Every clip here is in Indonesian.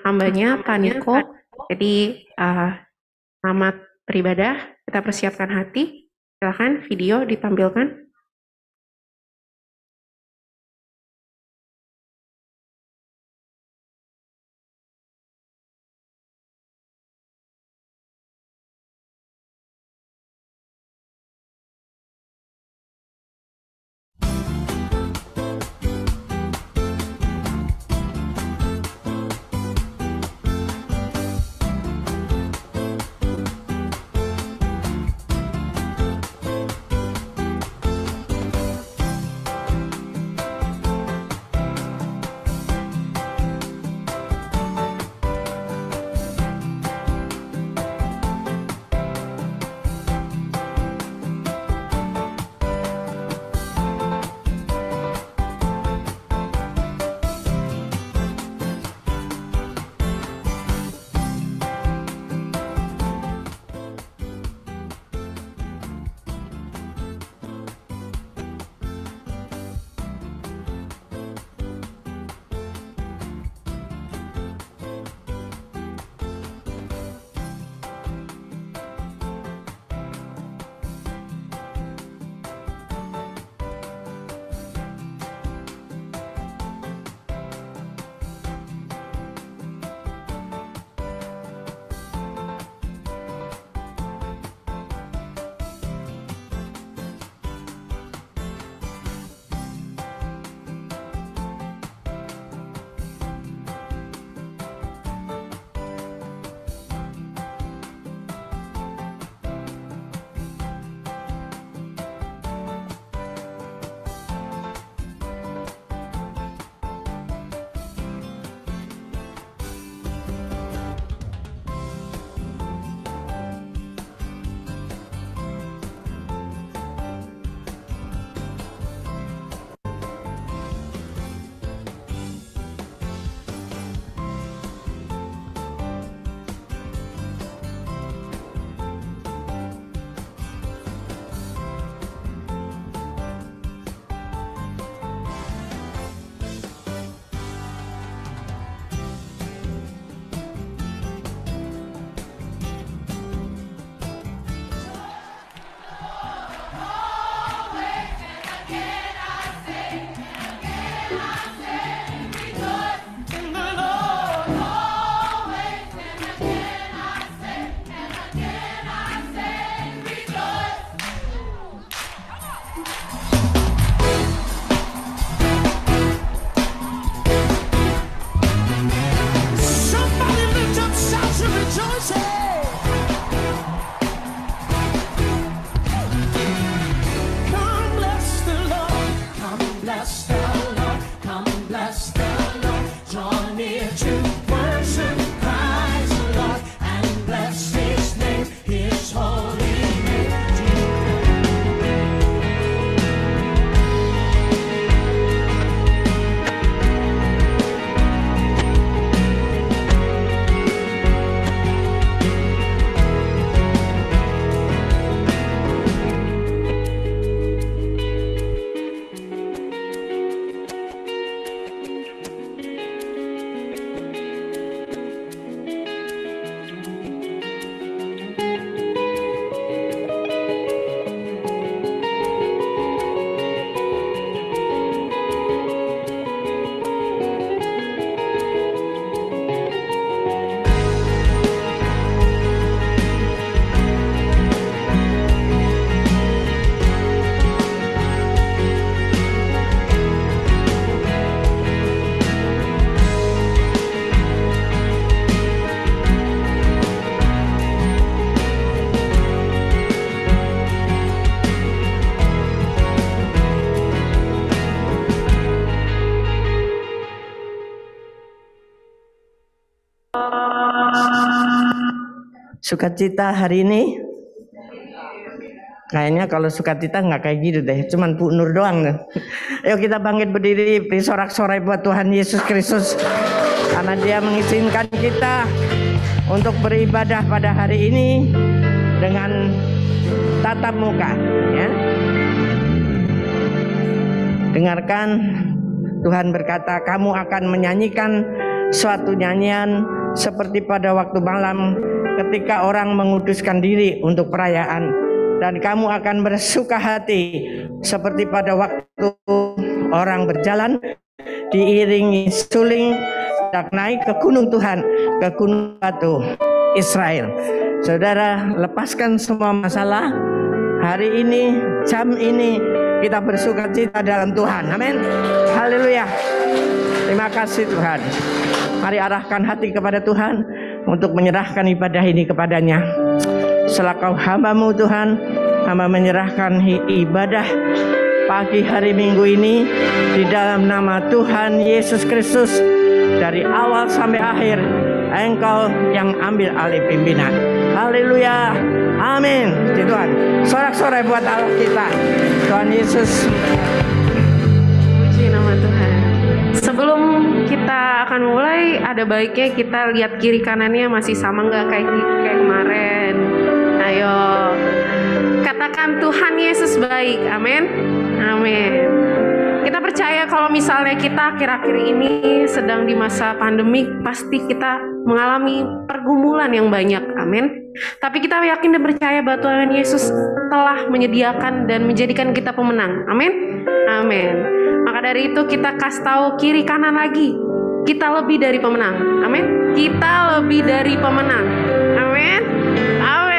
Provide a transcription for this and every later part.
hambanya Pak Niko. Jadi selamat beribadah, kita persiapkan hati. Silakan video ditampilkan. Sukacita hari ini kayaknya kalau sukacita nggak kayak gitu deh, cuman Bu Nur doang deh. Ayo kita bangkit berdiri, beri sorak-sorai buat Tuhan Yesus Kristus karena Dia mengizinkan kita untuk beribadah pada hari ini dengan tatap muka, ya. Dengarkan Tuhan berkata, kamu akan menyanyikan suatu nyanyian seperti pada waktu malam ketika orang menguduskan diri untuk perayaan, dan kamu akan bersuka hati seperti pada waktu orang berjalan diiringi suling hendak naik ke gunung Tuhan, ke gunung batu Israel. Saudara, lepaskan semua masalah. Hari ini, jam ini, kita bersuka cita dalam Tuhan. Amin. Haleluya. Terima kasih Tuhan. Mari arahkan hati kepada Tuhan untuk menyerahkan ibadah ini kepadanya. Selaku hamba-Mu Tuhan, hamba menyerahkan ibadah pagi hari Minggu ini di dalam nama Tuhan Yesus Kristus. Dari awal sampai akhir, Engkau yang ambil alih pimpinan. Haleluya. Amin. Tuhan, sorak-sorai buat Allah kita. Tuhan Yesus. Puji nama Tuhan. Sebelum kita akan mulai, ada baiknya kita lihat kiri kanannya masih sama nggak kayak kemarin. Ayo, katakan Tuhan Yesus baik. Amin. Amin. Kita percaya kalau misalnya kita akhir-akhir ini sedang di masa pandemik, pasti kita mengalami pergumulan yang banyak. Amin. Tapi kita yakin dan percaya bahwa Tuhan Yesus telah menyediakan dan menjadikan kita pemenang. Amin. Amin. Maka dari itu kita kasih tahu kiri kanan lagi, kita lebih dari pemenang. Amin. Kita lebih dari pemenang. Amin. Amin.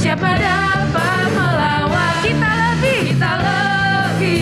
Siapa dapat melawan? Kita lebih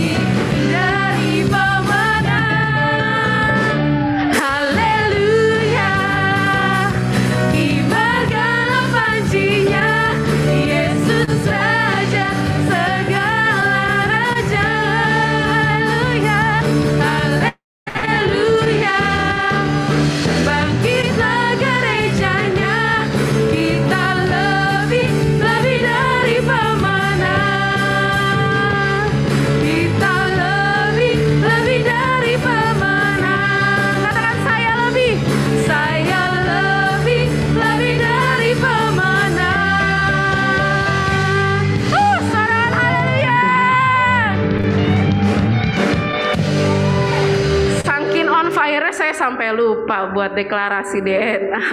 saya lupa buat deklarasi DNA.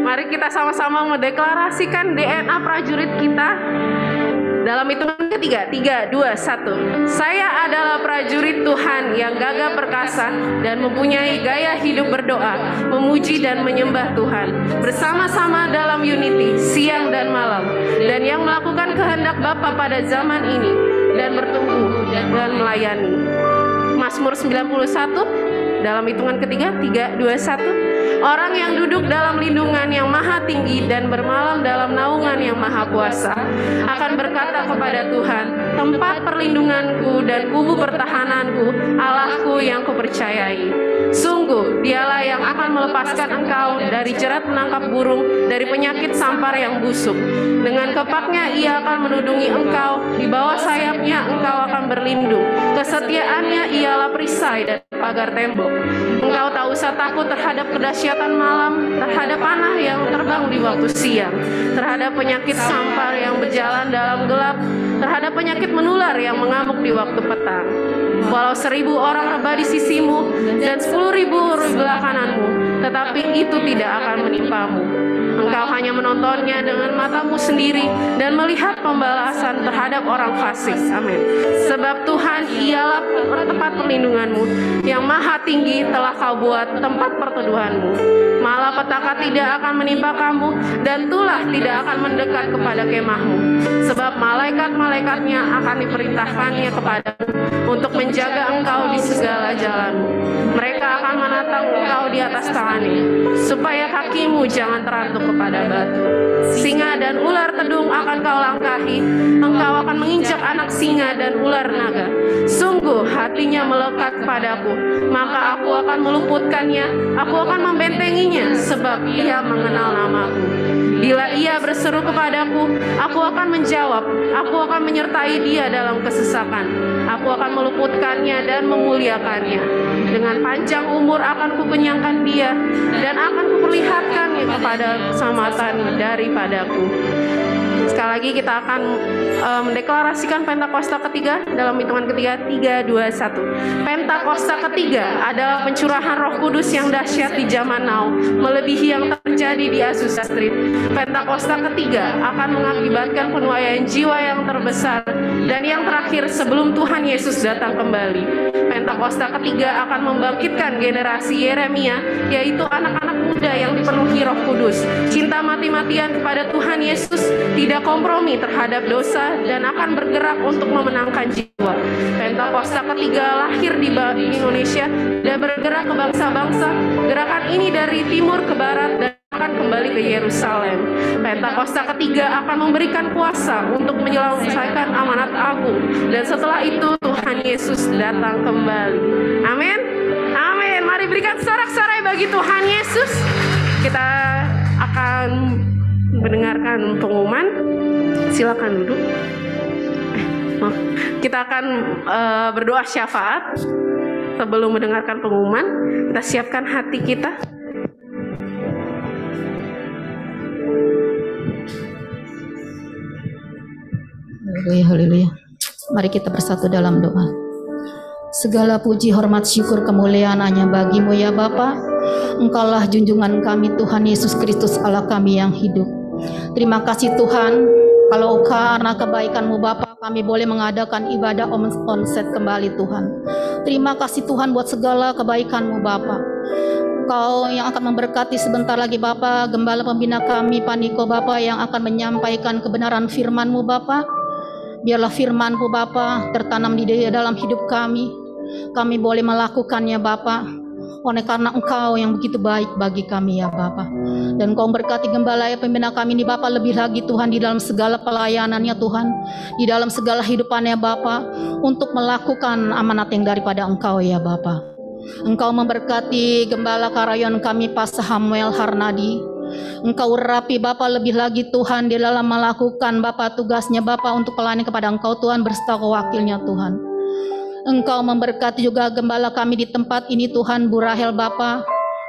Mari kita sama-sama mendeklarasikan DNA prajurit kita. Dalam hitungan ketiga, 3, 2, 1. Saya adalah prajurit Tuhan yang gagah perkasa dan mempunyai gaya hidup berdoa, memuji dan menyembah Tuhan bersama-sama dalam unity, siang dan malam, dan yang melakukan kehendak Bapa pada zaman ini dan bertumbuh dan melayani. Mazmur 91 dalam hitungan ketiga, 3, 2, 1. Orang yang duduk dalam lindungan yang maha tinggi dan bermalam dalam naungan yang maha kuasa akan berkata kepada Tuhan, tempat perlindunganku dan kubu pertahananku, Allahku yang kupercayai. Sungguh, dialah yang akan melepaskan engkau dari jerat menangkap burung, dari penyakit sampar yang busuk. Dengan kepaknya ia akan menudungi engkau, di bawah sayapnya engkau akan berlindung. Kesetiaannya ialah perisai dan pagar tembok. Engkau tak usah takut terhadap kedahsyatan malam, terhadap panah yang terbang di waktu siang, terhadap penyakit sampar yang berjalan dalam gelap, terhadap penyakit menular yang mengamuk di waktu petang. Walau 1000 orang rebah di sisimu dan 10.000 di belah kananmu, tetapi itu tidak akan menimpamu. Engkau hanya menontonnya dengan matamu sendiri dan melihat pembalasan terhadap orang fasik. Amin. Sebab Tuhan ialah tempat perlindunganmu, yang maha tinggi telah kau buat tempat perteduhanmu. Malapetaka tidak akan menimpa kamu, dan tulah tidak akan mendekat kepada kemahmu. Sebab malaikat-malaikatnya akan diperintahkannya kepadamu untuk menjaga engkau di segala jalanmu. Mereka akan menatang engkau di atas tangannya, supaya kakimu jangan terantuk kepada batu. Singa dan ular tedung akan kau langkahi, engkau akan menginjak anak singa dan ular naga. Sungguh hatinya melekat padaku, maka aku akan meluputkannya, aku akan membentenginya, sebab ia mengenal namaku. Bila ia berseru kepadaku, aku akan menjawab, aku akan menyertai dia dalam kesesakan, aku akan meluputkannya dan memuliakannya. Dengan panjang umur akan kukenyangkan dia, dan akan kuperlihatkannya kepada keselamatan daripadaku. Sekali lagi kita akan mendeklarasikan Pentakosta ketiga dalam hitungan ketiga, 3, 2, 1. Pentakosta ketiga adalah pencurahan Roh Kudus yang dahsyat di zaman now, melebihi yang terjadi di Azusa Street. Pentakosta ketiga akan mengakibatkan penuaian jiwa yang terbesar dan yang terakhir sebelum Tuhan Yesus datang kembali. Pentakosta ketiga akan membangkitkan generasi Yeremia, yaitu anak-anak muda yang dipenuhi Roh Kudus, cinta mati-matian kepada Tuhan Yesus, tidak kompromi terhadap dosa, dan akan bergerak untuk memenangkan jiwa. Pentakosta ketiga lahir di Indonesia dan bergerak ke bangsa-bangsa. Gerakan ini dari timur ke barat dan akan kembali ke Yerusalem. Pentakosta ketiga akan memberikan kuasa untuk menyelesaikan amanat agung, dan setelah itu Tuhan Yesus datang kembali. Amin. Amin. Mari berikan sorak-sorai bagi Tuhan Yesus. Kita akan mendengarkan pengumuman. Silakan duduk. Kita akan berdoa syafaat sebelum mendengarkan pengumuman. Kita siapkan hati kita. Haleluya, haleluya. Mari kita bersatu dalam doa. Segala puji, hormat, syukur, kemuliaan hanya bagimu ya Bapa. Engkaulah junjungan kami, Tuhan Yesus Kristus, Allah kami yang hidup. Terima kasih Tuhan, kalau karena kebaikan-Mu Bapa, kami boleh mengadakan ibadah onset kembali Tuhan. Terima kasih Tuhan buat segala kebaikan-Mu Bapa. Kau yang akan memberkati sebentar lagi Bapa, Gembala Pembina kami, Paniko Bapa, yang akan menyampaikan kebenaran firman-Mu Bapa. Biarlah firman-Mu Bapa tertanam di dalam hidup kami. Kami boleh melakukannya Bapa, oleh karena Engkau yang begitu baik bagi kami ya Bapa. Dan Kau berkati Gembala Pembina kami ini Bapa, lebih lagi Tuhan di dalam segala pelayanannya Tuhan, di dalam segala hidupannya Bapa, untuk melakukan amanat yang daripada Engkau ya Bapa. Engkau memberkati Gembala Karayon kami Pak Samuel Harnadi. Engkau urapi Bapa lebih lagi Tuhan di dalam melakukan Bapa tugasnya Bapa untuk melayani kepada Engkau Tuhan beserta wakilnya Tuhan. Engkau memberkati juga Gembala kami di tempat ini Tuhan, Bu Rahel Bapa,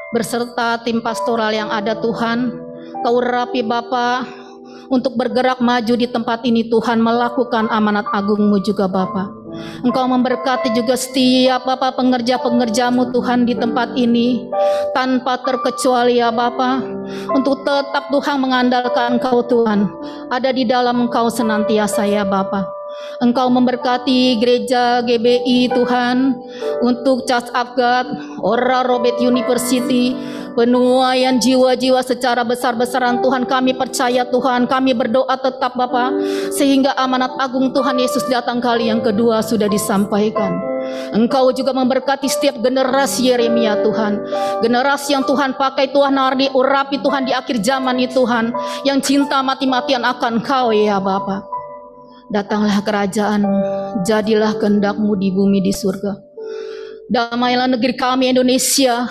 berserta tim pastoral yang ada Tuhan. Kau urapi Bapa untuk bergerak maju di tempat ini Tuhan, melakukan amanat agung-Mu juga Bapa. Engkau memberkati juga setiap Bapa pengerja-pengerjamu Tuhan di tempat ini, tanpa terkecuali ya Bapa, untuk tetap Tuhan mengandalkan Engkau Tuhan, ada di dalam Engkau senantiasa ya Bapa. Engkau memberkati gereja GBI Tuhan, untuk Church of God, Ora Robert University, penuaian jiwa-jiwa secara besar-besaran Tuhan. Kami percaya Tuhan, kami berdoa tetap Bapa, sehingga amanat agung Tuhan Yesus datang kali yang kedua sudah disampaikan. Engkau juga memberkati setiap generasi Yeremia Tuhan, generasi yang Tuhan pakai Tuhan hari urapi Tuhan di akhir zaman ini Tuhan, yang cinta mati-matian akan Kau ya Bapa. Datanglah kerajaan-Mu, jadilah kehendak-Mu di bumi di surga. Damailah negeri kami Indonesia,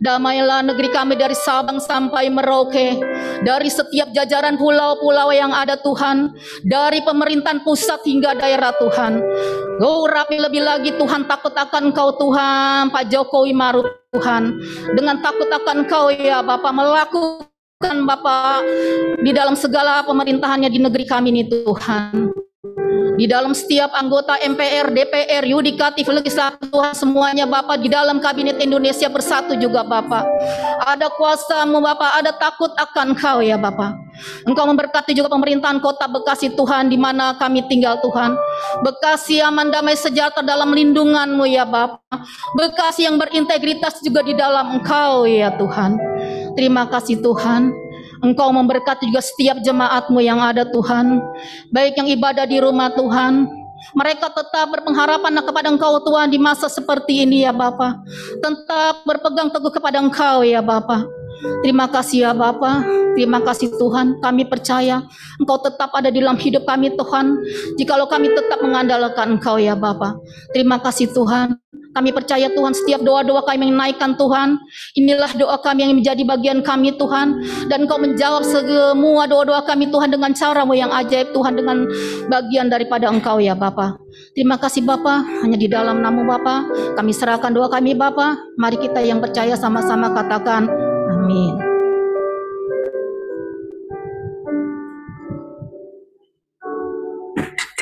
damailah negeri kami dari Sabang sampai Merauke, dari setiap jajaran pulau-pulau yang ada Tuhan, dari pemerintahan pusat hingga daerah Tuhan. Urapi lebih lagi Tuhan, takut akan Kau Tuhan, Pak Jokowi Maruf Tuhan, dengan takut akan Kau ya Bapak, melakukan Bapak di dalam segala pemerintahannya di negeri kami ini Tuhan. Di dalam setiap anggota MPR, DPR, yudikatif, legislatif Tuhan, semuanya Bapak, di dalam kabinet Indonesia bersatu juga Bapak. Ada kuasa-Mu Bapak, ada takut akan Kau ya Bapak. Engkau memberkati juga pemerintahan kota Bekasi Tuhan, di mana kami tinggal Tuhan. Bekasi aman, damai, sejahtera dalam lindungan-Mu ya Bapak. Bekasi yang berintegritas juga di dalam Engkau ya Tuhan. Terima kasih Tuhan. Engkau memberkati juga setiap jemaat-Mu yang ada Tuhan, baik yang ibadah di rumah Tuhan, mereka tetap berpengharapan kepada Engkau Tuhan di masa seperti ini ya Bapa. Tetap berpegang teguh kepada Engkau ya Bapa. Terima kasih ya Bapa, terima kasih Tuhan. Kami percaya Engkau tetap ada di dalam hidup kami Tuhan, jikalau kami tetap mengandalkan Engkau ya Bapa. Terima kasih Tuhan. Kami percaya Tuhan, setiap doa-doa kami menaikkan Tuhan, inilah doa kami yang menjadi bagian kami Tuhan, dan Engkau menjawab semua doa-doa kami Tuhan dengan cara-Mu yang ajaib Tuhan, dengan bagian daripada Engkau ya Bapa. Terima kasih Bapa, hanya di dalam nama Bapa kami serahkan doa kami Bapa. Mari kita yang percaya sama-sama katakan amin.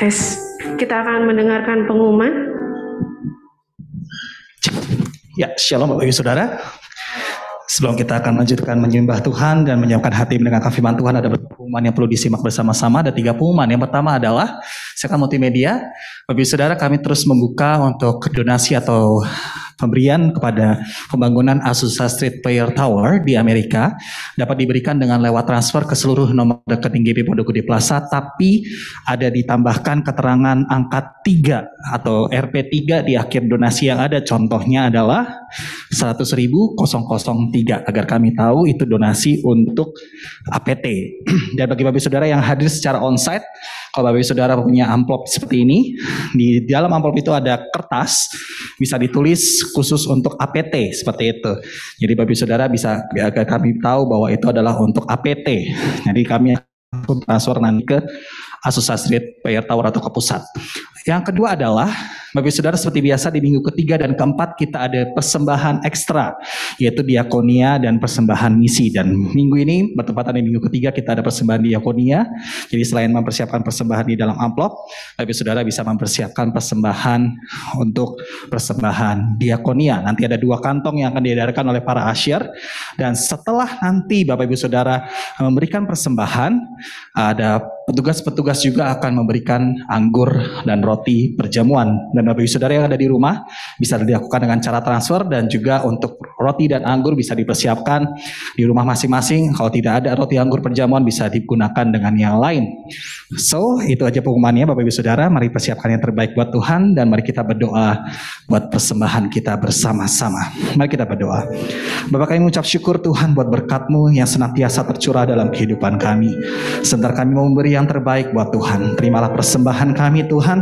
Tes, kita akan mendengarkan pengumuman. Ya, shalom Bapak Ibu Saudara. Sebelum kita akan melanjutkan menyembah Tuhan dan menyiapkan hati mendengarkan firman Tuhan, ada beberapa pengumuman yang perlu disimak bersama-sama. Ada 3 pengumuman. Yang pertama adalah Sekan Multimedia. Bapak Ibu Saudara, kami terus membuka untuk donasi atau pemberian kepada pembangunan Azusa Street Player Tower di Amerika. Dapat diberikan dengan lewat transfer ke seluruh nomor rekening GP Pondok Gede Plaza, tapi ada ditambahkan keterangan angka 3 atau RP3 di akhir donasi yang ada. Contohnya adalah 100.003 agar kami tahu itu donasi untuk APT. Dan bagi Bapak Saudara yang hadir secara onsite, kalau Bapak Saudara punya amplop seperti ini, di dalam amplop itu ada kertas, bisa ditulis khusus untuk APT seperti itu. Jadi Bapak Saudara bisa agar kami tahu bahwa itu adalah untuk APT. Jadi kami akan transfer nanti ke Azusa Street Player Tower atau ke pusat. Yang kedua adalah Bapak Saudara, seperti biasa di minggu ketiga dan keempat kita ada persembahan ekstra, yaitu diakonia dan persembahan misi. Dan minggu ini bertepatan di minggu ketiga kita ada persembahan diakonia. Jadi selain mempersiapkan persembahan di dalam amplop, Bapak Saudara bisa mempersiapkan persembahan untuk persembahan diakonia. Nanti ada 2 kantong yang akan diedarkan oleh para asyir. Dan setelah nanti Bapak Ibu Saudara memberikan persembahan, ada petugas-petugas juga akan memberikan anggur dan roti perjamuan. Dan Bapak Ibu Saudara yang ada di rumah bisa dilakukan dengan cara transfer, dan juga untuk roti dan anggur bisa dipersiapkan di rumah masing-masing. Kalau tidak ada roti anggur perjamuan bisa digunakan dengan yang lain. So, itu aja pengumumannya Bapak Ibu Saudara. Mari persiapkan yang terbaik buat Tuhan, dan mari kita berdoa buat persembahan kita bersama-sama. Mari kita berdoa. Bapak, kami mengucap syukur Tuhan buat berkat-Mu yang senantiasa tercurah dalam kehidupan kami. Sebentar kami mau memberi yang terbaik buat Tuhan. Terimalah persembahan kami Tuhan.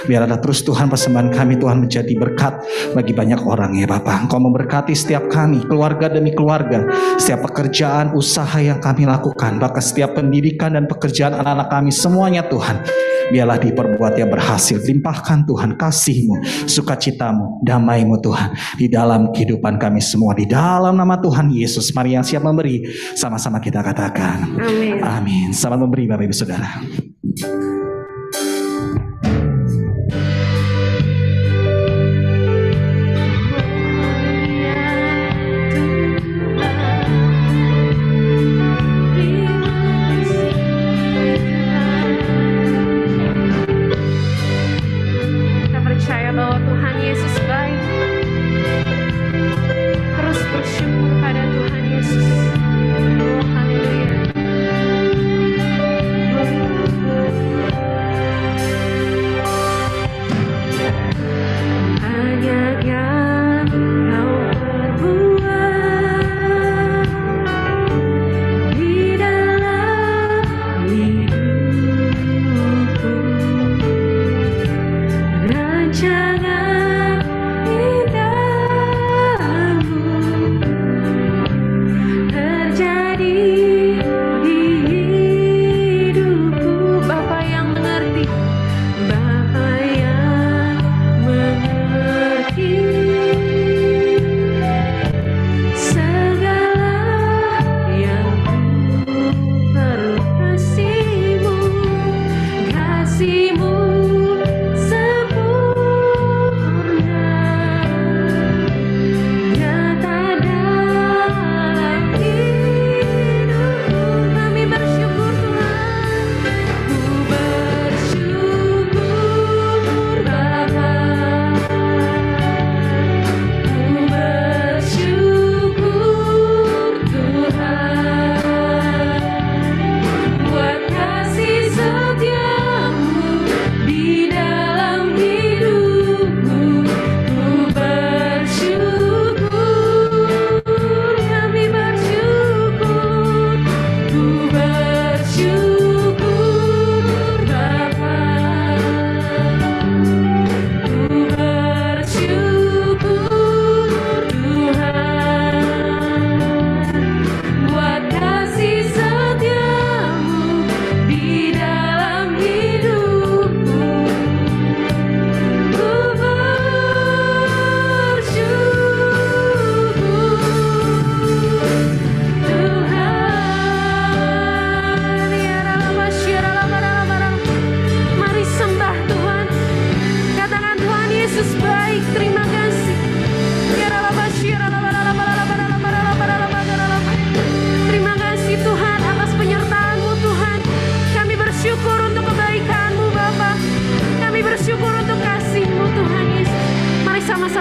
Biar ada terus Tuhan persembahan kami Tuhan menjadi berkat bagi banyak orang ya Bapak. Engkau memberkati setiap kami, keluarga demi keluarga, setiap pekerjaan, usaha yang kami lakukan, bahkan setiap pendidikan dan pekerjaan anak-anak kami semuanya Tuhan. Biarlah diperbuat yang berhasil. Limpahkan Tuhan kasih-Mu, sukacita-Mu, damai-Mu Tuhan di dalam kehidupan kami semua. Di dalam nama Tuhan Yesus, mari yang siap memberi, sama-sama kita katakan amin. Amin. Selamat memberi Bapak Ibu Saudara.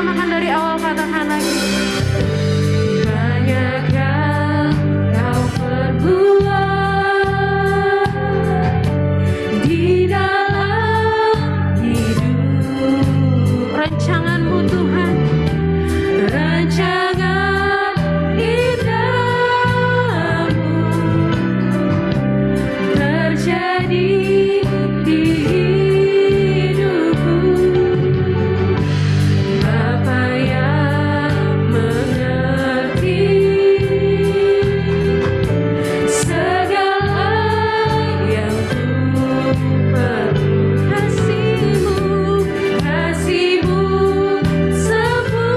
samakan dari awal, katakan lagi. Banyak yang kau perbuat di dalam hidup. Rancanganmu Tuhan, rancangan indahmu terjadi di hidupku. Bapa yang mengerti segala yang ku perlu. Kasih-Mu sempurna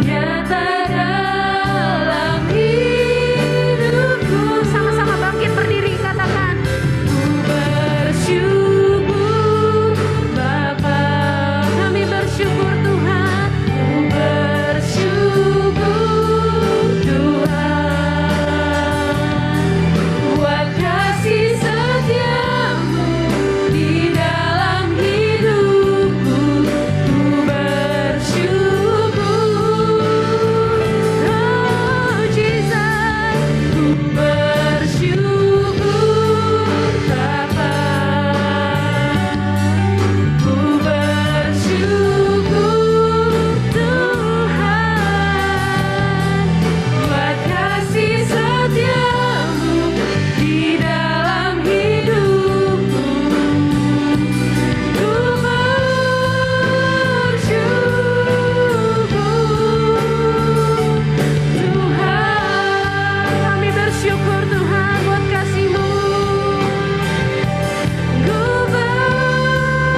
nyata dalam hidupku. Sama-sama bangkit berdiri, katakan. Ku bersyukur Bapa, kami bersyukur Tuhan. Ku bersyukur Tuhan buat kasih setiamu di dalam hidupku. Ku bersyukur, oh Jesus. Ku bersyukur Bapa, ku bersyukur Tuhan buat kasih setiamu di dalam hidupku. Ku bersyukur Tuhan, kami bersyukur Tuhan buat kasih-Mu. Ku bersyukur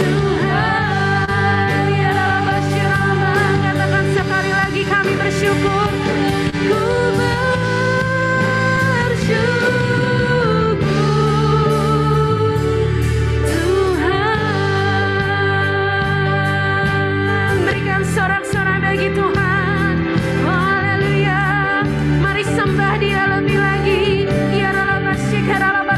Tuhan. Ya Rabbah Syirama, katakan sekali lagi, kami bersyukur. Ku bersyukur Tuhan. Berikan sorak-sorai bagi Tuhan. Haleluya. Mari sembah Dia lebih lagi. Ya Rabbah Syirama,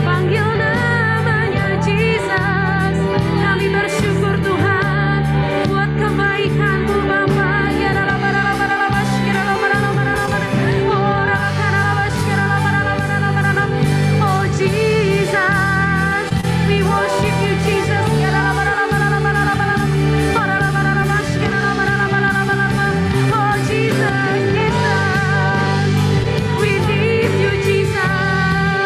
panggil namanya Jesus. Kami bersyukur Tuhan buat kebaikan-Mu Bapa. Ya Rabbah Syirama, oh Jesus, we worship you Jesus. Ya Rabbah oh Jesus, Jesus, we need you Jesus. Ya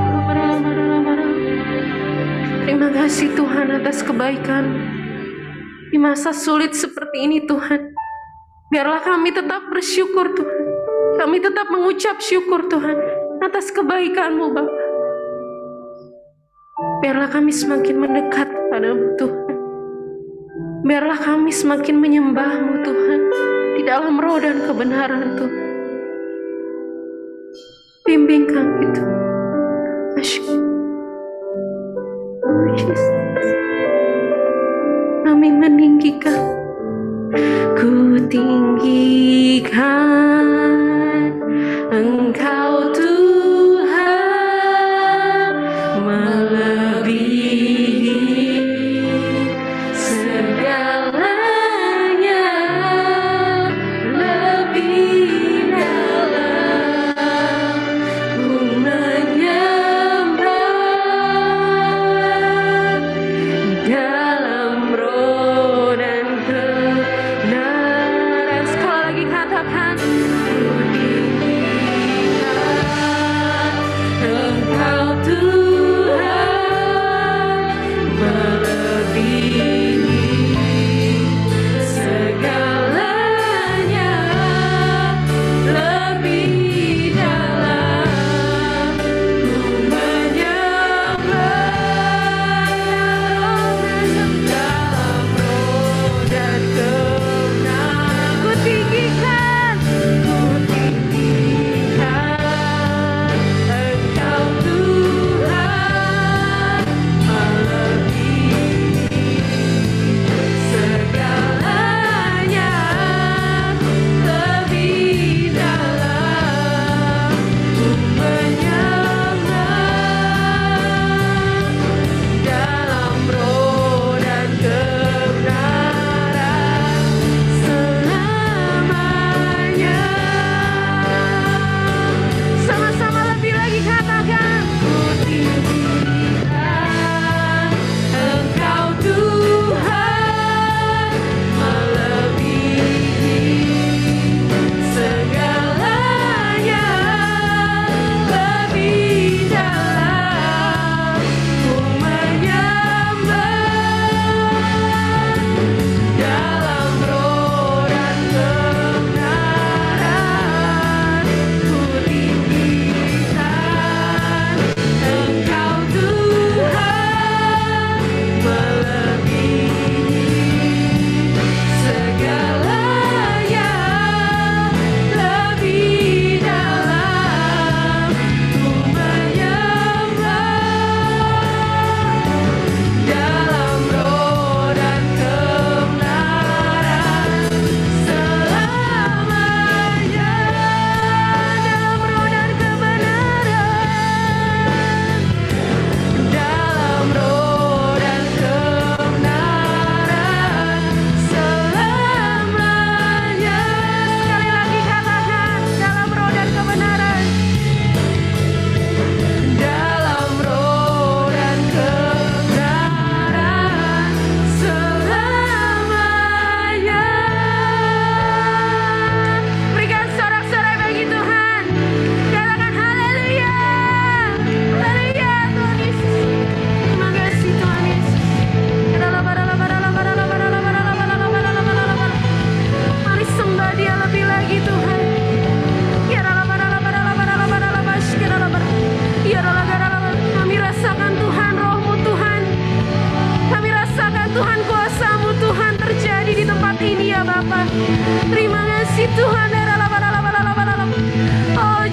Rabbah terima kasih Tuhan atas kebaikan di masa sulit seperti ini Tuhan. Biarlah kami tetap bersyukur Tuhan. Kami tetap mengucap syukur Tuhan atas kebaikan-Mu Bapa. Biarlah kami semakin mendekat kepadamu Tuhan. Biarlah kami semakin menyembah-Mu Tuhan di dalam roh dan kebenaran Tuhan. Bimbing kami Tuhan. Kami meninggikan, ku tinggikan Engkau Tuhan, melebihi segalanya, lebih dalam ku menyembah dalam roh dan kebenaran. Sekali lagi katakan, ku tinggikan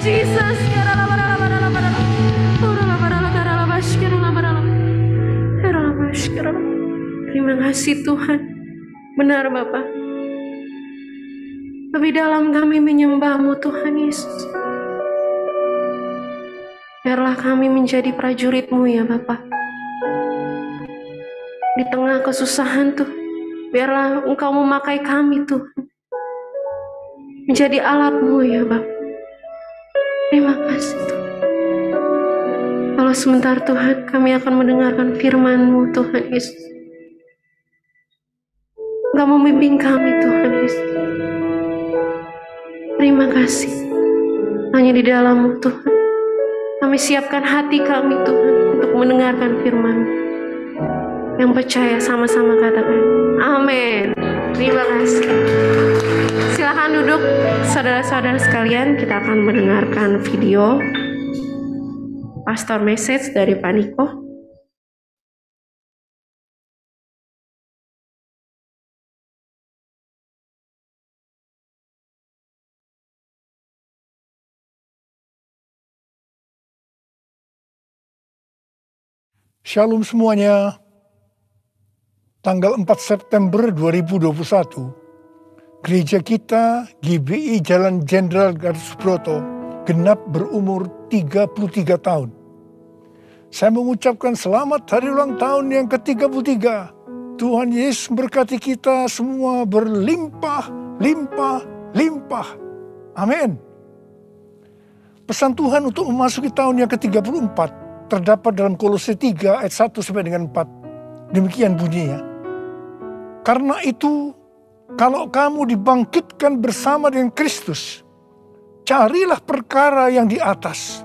Jesus. Terima kasih Tuhan. Benar Bapa. Lebih dalam kami menyembah-Mu Tuhan Yesus. Biarlah kami menjadi prajurit-Mu ya Bapa. Di tengah kesusahan tuh, biarlah Engkau memakai kami Tuhan. Menjadi alat-Mu ya Bapa. Terima kasih Tuhan. Kalau sebentar Tuhan, kami akan mendengarkan firman-Mu Tuhan Yesus. Engkau membimbing kami Tuhan Yesus. Terima kasih. Hanya di dalam-Mu Tuhan, kami siapkan hati kami Tuhan untuk mendengarkan firman-Mu. Yang percaya sama-sama katakan amin. Terima kasih. Silakan duduk saudara-saudara sekalian, kita akan mendengarkan video pastor message dari Pak Niko. Shalom semuanya. Tanggal 4 September 2021, gereja kita GBI Jalan Jenderal Gatot Subroto genap berumur 33 tahun. Saya mengucapkan selamat hari ulang tahun yang ke-33. Tuhan Yesus berkati kita semua berlimpah, limpah, limpah. Amin. Pesan Tuhan untuk memasuki tahun yang ke-34 terdapat dalam Kolose 3 ayat 1 sampai dengan 4. Demikian bunyinya. Karena itu, kalau kamu dibangkitkan bersama dengan Kristus, carilah perkara yang di atas,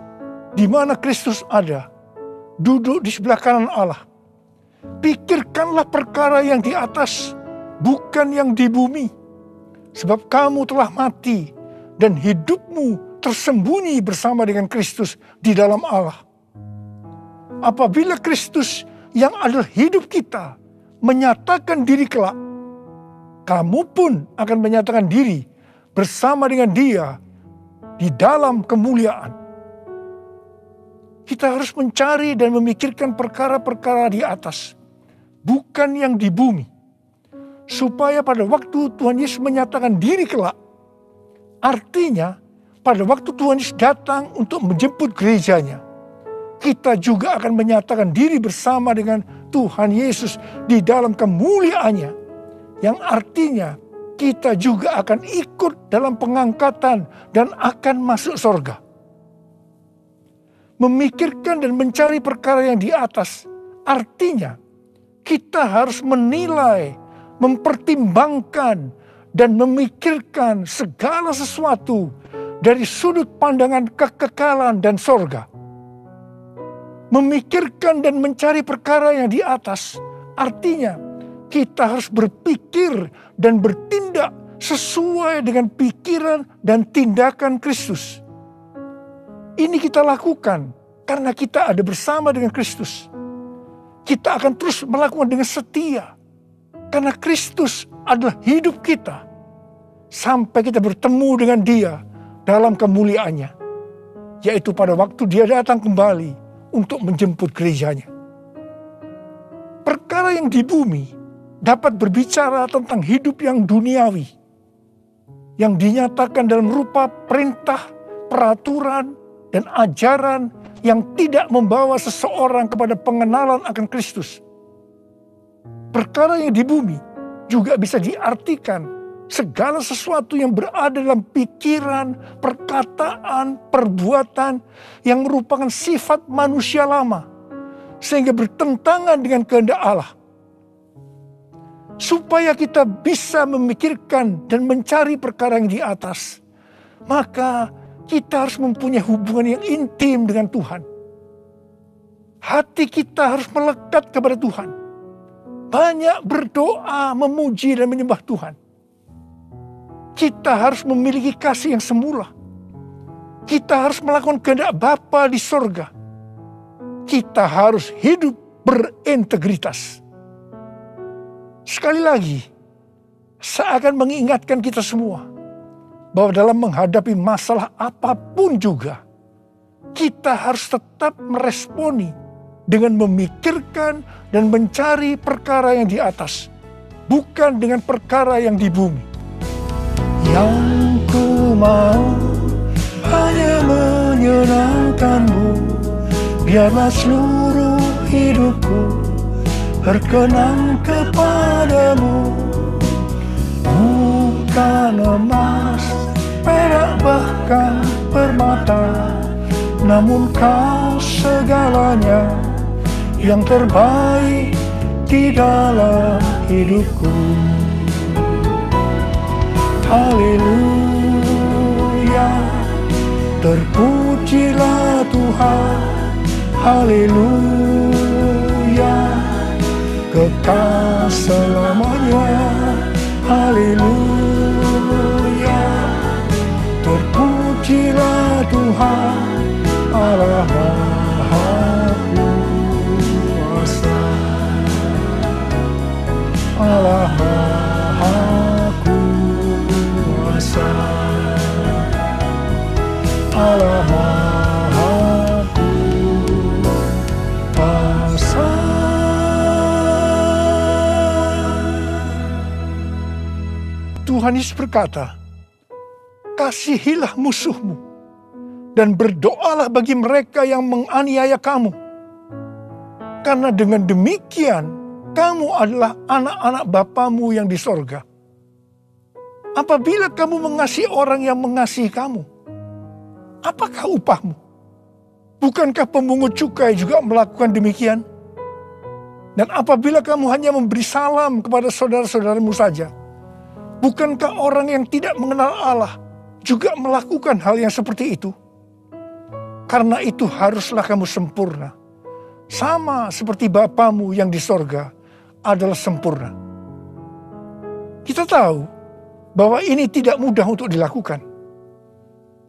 di mana Kristus ada, duduk di sebelah kanan Allah. Pikirkanlah perkara yang di atas, bukan yang di bumi. Sebab kamu telah mati, dan hidupmu tersembunyi bersama dengan Kristus di dalam Allah. Apabila Kristus yang adalah hidup kita menyatakan diri kelak, kamu pun akan menyatakan diri bersama dengan Dia di dalam kemuliaan. Kita harus mencari dan memikirkan perkara-perkara di atas, bukan yang di bumi. Supaya pada waktu Tuhan Yesus menyatakan diri kelak, artinya pada waktu Tuhan Yesus datang untuk menjemput gerejanya, kita juga akan menyatakan diri bersama dengan Tuhan Yesus di dalam kemuliaannya, yang artinya kita juga akan ikut dalam pengangkatan dan akan masuk surga. Memikirkan dan mencari perkara yang di atas, artinya kita harus menilai, mempertimbangkan, dan memikirkan segala sesuatu dari sudut pandangan kekekalan dan surga. Memikirkan dan mencari perkara yang di atas, artinya kita harus berpikir dan bertindak sesuai dengan pikiran dan tindakan Kristus. Ini kita lakukan karena kita ada bersama dengan Kristus. Kita akan terus melakukan dengan setia, karena Kristus adalah hidup kita, sampai kita bertemu dengan Dia dalam kemuliaannya, yaitu pada waktu Dia datang kembali untuk menjemput gerejanya. Perkara yang di bumi dapat berbicara tentang hidup yang duniawi, yang dinyatakan dalam rupa perintah, peraturan, dan ajaran yang tidak membawa seseorang kepada pengenalan akan Kristus. Perkara yang di bumi juga bisa diartikan segala sesuatu yang berada dalam pikiran, perkataan, perbuatan yang merupakan sifat manusia lama, sehingga bertentangan dengan kehendak Allah. Supaya kita bisa memikirkan dan mencari perkara yang di atas, maka kita harus mempunyai hubungan yang intim dengan Tuhan. Hati kita harus melekat kepada Tuhan. Banyak berdoa, memuji dan menyembah Tuhan. Kita harus memiliki kasih yang semula. Kita harus melakukan kehendak Bapa di sorga. Kita harus hidup berintegritas. Sekali lagi, saya akan mengingatkan kita semua bahwa dalam menghadapi masalah apapun juga, kita harus tetap meresponi dengan memikirkan dan mencari perkara yang di atas, bukan dengan perkara yang di bumi. Yang ku mau hanya menyenangkan-Mu, biarlah seluruh hidupku berkenan kepadamu. Bukan emas, perak bahkan permata, namun Kau segalanya yang terbaik di dalam hidupku. Haleluya, terpujilah Tuhan. Haleluya, kekal selamanya. Haleluya, terpujilah Tuhan Allah Maha Kuasa. Allah Maha Kuasa. Allah Maha Kuasa. Tuhan Yesus berkata, kasihilah musuhmu dan berdoalah bagi mereka yang menganiaya kamu. Karena dengan demikian, kamu adalah anak-anak Bapamu yang di sorga. Apabila kamu mengasihi orang yang mengasihi kamu, apakah upahmu? Bukankah pemungut cukai juga melakukan demikian? Dan apabila kamu hanya memberi salam kepada saudara-saudaramu saja, bukankah orang yang tidak mengenal Allah juga melakukan hal yang seperti itu? Karena itu haruslah kamu sempurna, sama seperti Bapamu yang di sorga adalah sempurna. Kita tahu bahwa ini tidak mudah untuk dilakukan.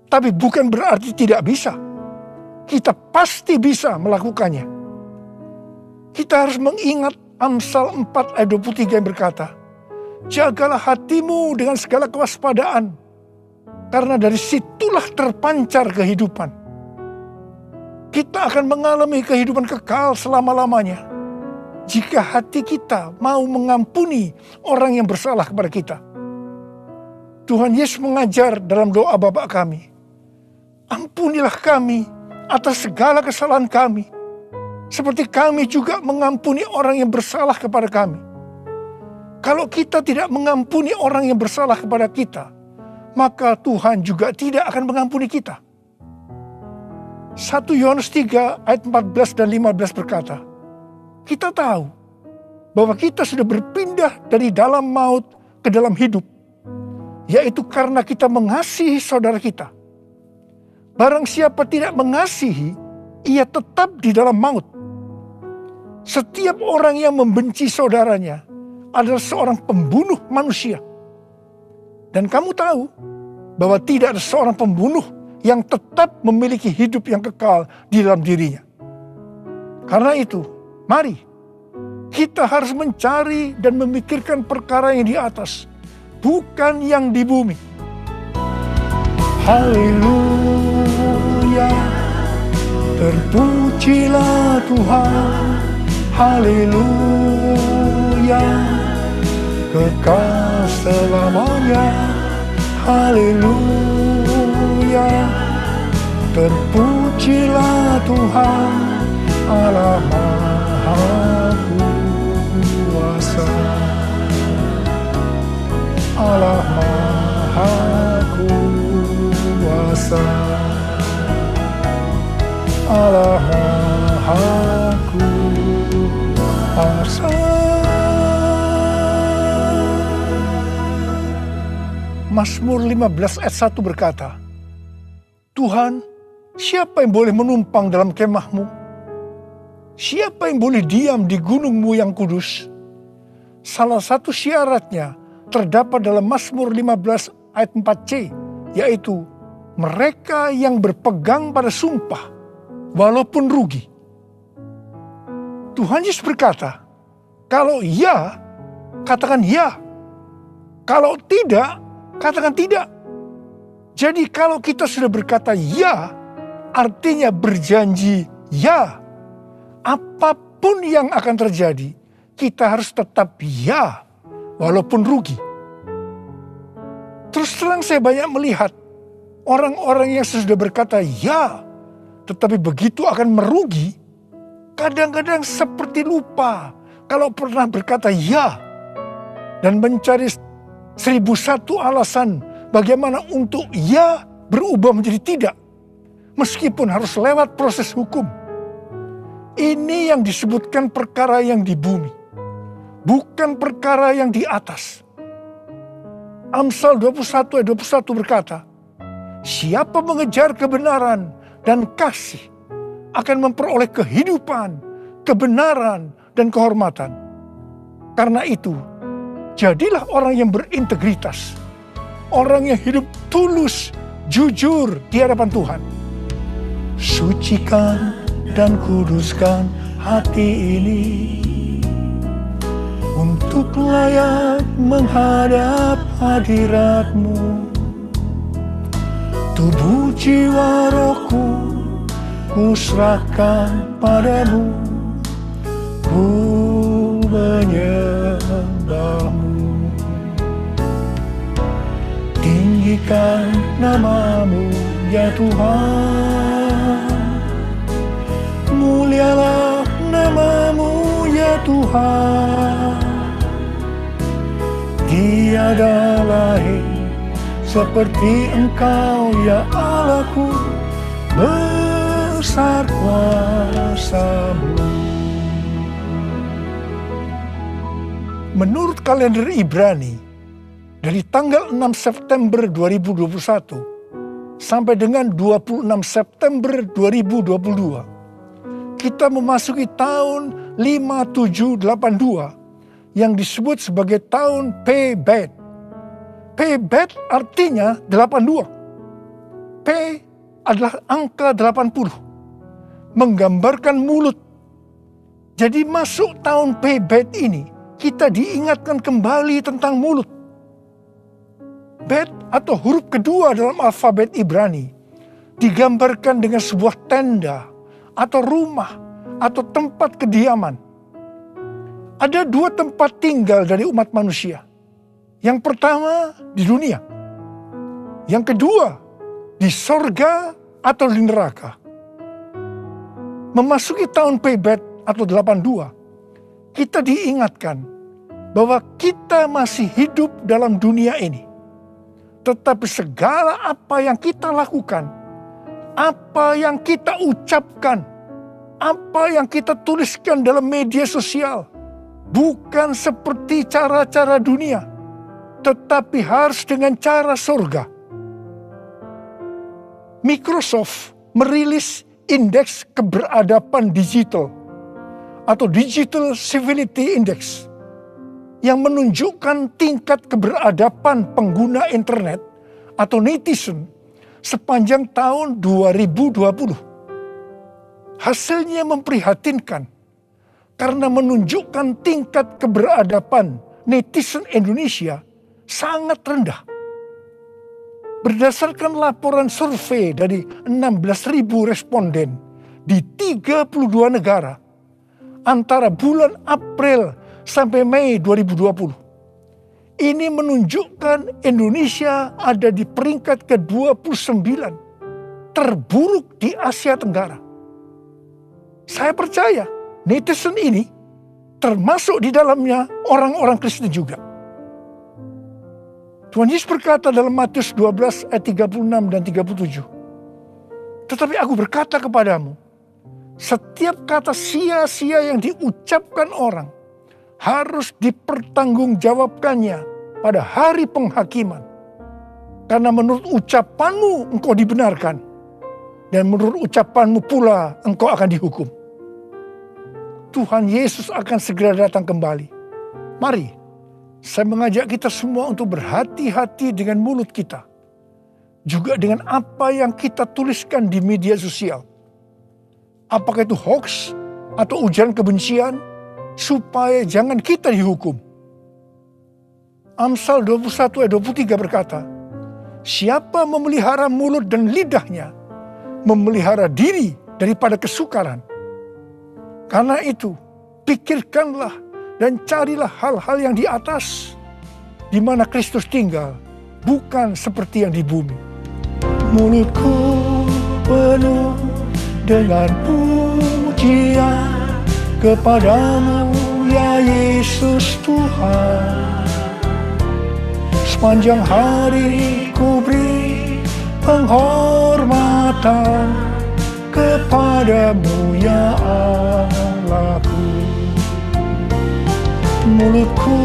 Tapi bukan berarti tidak bisa. Kita pasti bisa melakukannya. Kita harus mengingat Amsal 4 ayat 23 yang berkata, jagalah hatimu dengan segala kewaspadaan, karena dari situlah terpancar kehidupan. Kita akan mengalami kehidupan kekal selama-lamanya jika hati kita mau mengampuni orang yang bersalah kepada kita. Tuhan Yesus mengajar dalam doa Bapa kami, ampunilah kami atas segala kesalahan kami, seperti kami juga mengampuni orang yang bersalah kepada kami. Kalau kita tidak mengampuni orang yang bersalah kepada kita, maka Tuhan juga tidak akan mengampuni kita. 1 Yohanes 3 ayat 14 dan 15 berkata, kita tahu bahwa kita sudah berpindah dari dalam maut ke dalam hidup, yaitu karena kita mengasihi saudara kita. Barang siapa tidak mengasihi, ia tetap di dalam maut. Setiap orang yang membenci saudaranya adalah seorang pembunuh manusia. Dan kamu tahu bahwa tidak ada seorang pembunuh yang tetap memiliki hidup yang kekal di dalam dirinya. Karena itu, mari kita harus mencari dan memikirkan perkara yang di atas, bukan yang di bumi. Haleluya, terpujilah Tuhan. Haleluya, kekal selamanya. Haleluya, terpujilah Tuhan Allah Maha Kuasa. Allah Maha Kuasa. Allah Maha Kuasa. Mazmur 15 ayat 1 berkata, Tuhan, siapa yang boleh menumpang dalam kemah-Mu? Siapa yang boleh diam di gunung-Mu yang kudus? Salah satu syaratnya terdapat dalam Mazmur 15 ayat 4c, yaitu mereka yang berpegang pada sumpah walaupun rugi. Tuhan Yesus berkata, kalau ya, katakan ya. Kalau tidak, katakan tidak. Jadi kalau kita sudah berkata ya, artinya berjanji ya. Apapun yang akan terjadi, kita harus tetap ya, walaupun rugi. Terus terang saya banyak melihat orang-orang yang sudah berkata ya, tetapi begitu akan merugi, kadang-kadang seperti lupa kalau pernah berkata ya, dan mencari 1001 alasan bagaimana untuk ya berubah menjadi tidak, meskipun harus lewat proses hukum. Ini yang disebutkan perkara yang di bumi, bukan perkara yang di atas. Amsal 21 ayat 21 berkata, siapa mengejar kebenaran dan kasih akan memperoleh kehidupan, kebenaran, dan kehormatan. Karena itu, jadilah orang yang berintegritas, orang yang hidup tulus, jujur di hadapan Tuhan. Sucikan dan kuduskan hati ini untuk layak menghadap hadirat-Mu. Tubuh jiwa rohku kuserahkan padamu, ku menyembah-Mu. Tinggikan nama-Mu ya Tuhan, mulialah nama-Mu ya Tuhan. Tiada lain seperti Engkau ya Allahku, besar kuasa-Mu. Menurut kalender Ibrani, dari tanggal 6 September 2021 sampai dengan 26 September 2022, kita memasuki tahun 5782 yang disebut sebagai tahun P-Bet. P-Bet artinya 82. P adalah angka 80, menggambarkan mulut. Jadi masuk tahun P-Bet ini, kita diingatkan kembali tentang mulut. Bet atau huruf kedua dalam alfabet Ibrani digambarkan dengan sebuah tenda atau rumah atau tempat kediaman. Ada dua tempat tinggal dari umat manusia. Yang pertama di dunia. Yang kedua di sorga atau di neraka. Memasuki tahun P-Bet atau 82, kita diingatkan bahwa kita masih hidup dalam dunia ini. Tetapi segala apa yang kita lakukan, apa yang kita ucapkan, apa yang kita tuliskan dalam media sosial, bukan seperti cara-cara dunia, tetapi harus dengan cara surga. Microsoft merilis indeks keberadaban digital atau Digital Civility Index yang menunjukkan tingkat keberadaban pengguna internet atau netizen sepanjang tahun 2020. Hasilnya memprihatinkan karena menunjukkan tingkat keberadaban netizen Indonesia sangat rendah. Berdasarkan laporan survei dari 16.000 responden di 32 negara antara bulan April sampai Mei 2020. Ini menunjukkan Indonesia ada di peringkat ke-29 terburuk di Asia Tenggara. Saya percaya netizen ini termasuk di dalamnya orang-orang Kristen juga. Tuhan Yesus berkata dalam Matius 12 ayat 36 dan 37. Tetapi aku berkata kepadamu, setiap kata sia-sia yang diucapkan orang harus dipertanggungjawabkannya pada hari penghakiman. Karena menurut ucapanmu engkau dibenarkan, dan menurut ucapanmu pula engkau akan dihukum. Tuhan Yesus akan segera datang kembali. Mari, saya mengajak kita semua untuk berhati-hati dengan mulut kita. Juga dengan apa yang kita tuliskan di media sosial. Apakah itu hoax atau ujaran kebencian, supaya jangan kita dihukum. Amsal 21 ayat 23 berkata, Siapa memelihara mulut dan lidahnya, memelihara diri daripada kesukaran. Karena itu, pikirkanlah dan carilah hal-hal yang di atas, di mana Kristus tinggal, bukan seperti yang di bumi. Mulutku penuh dengan pujian kepadamu, ya Yesus Tuhan. Sepanjang hari ku beri penghormatan kepadamu, ya Allahku. Mulutku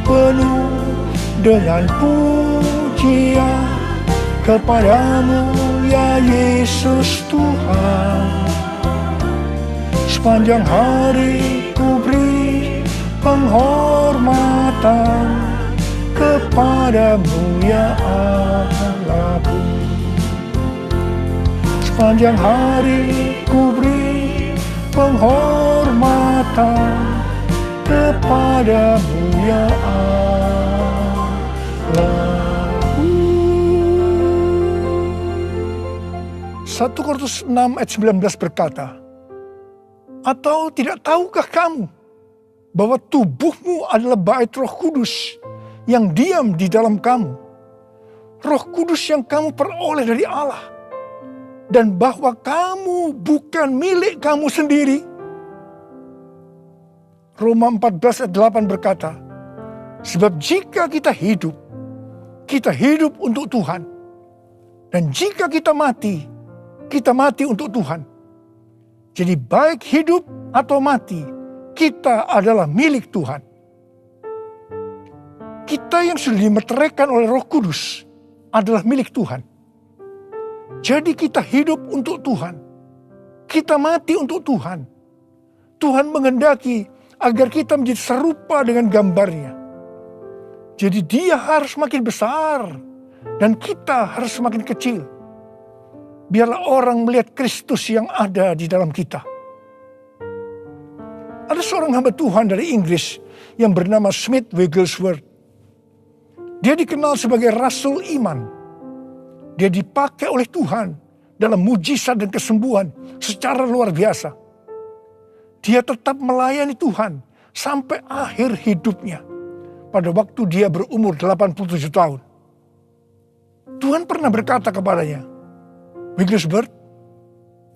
penuh dengan pujian kepadamu, ya Yesus Tuhan. Sepanjang hari ku beri penghormatan kepadamu, ya Allahku. Sepanjang hari ku beri penghormatan kepadamu, ya Allahku. 1 Korintus 6 ayat 19 berkata, atau tidak tahukah kamu bahwa tubuhmu adalah bait Roh Kudus yang diam di dalam kamu, Roh Kudus yang kamu peroleh dari Allah, dan bahwa kamu bukan milik kamu sendiri? Roma 14 ayat 8 berkata, sebab jika kita hidup untuk Tuhan, dan jika kita mati untuk Tuhan. Jadi baik hidup atau mati, kita adalah milik Tuhan. Kita yang sudah dimeteraikan oleh Roh Kudus adalah milik Tuhan. Jadi kita hidup untuk Tuhan. Kita mati untuk Tuhan. Tuhan menghendaki agar kita menjadi serupa dengan gambarnya. Jadi Dia harus makin besar dan kita harus semakin kecil. Biarlah orang melihat Kristus yang ada di dalam kita. Ada seorang hamba Tuhan dari Inggris yang bernama Smith Wigglesworth. Dia dikenal sebagai Rasul Iman. Dia dipakai oleh Tuhan dalam mujizat dan kesembuhan secara luar biasa. Dia tetap melayani Tuhan sampai akhir hidupnya. Pada waktu dia berumur 87 tahun. Tuhan pernah berkata kepadanya, Wigglesworth,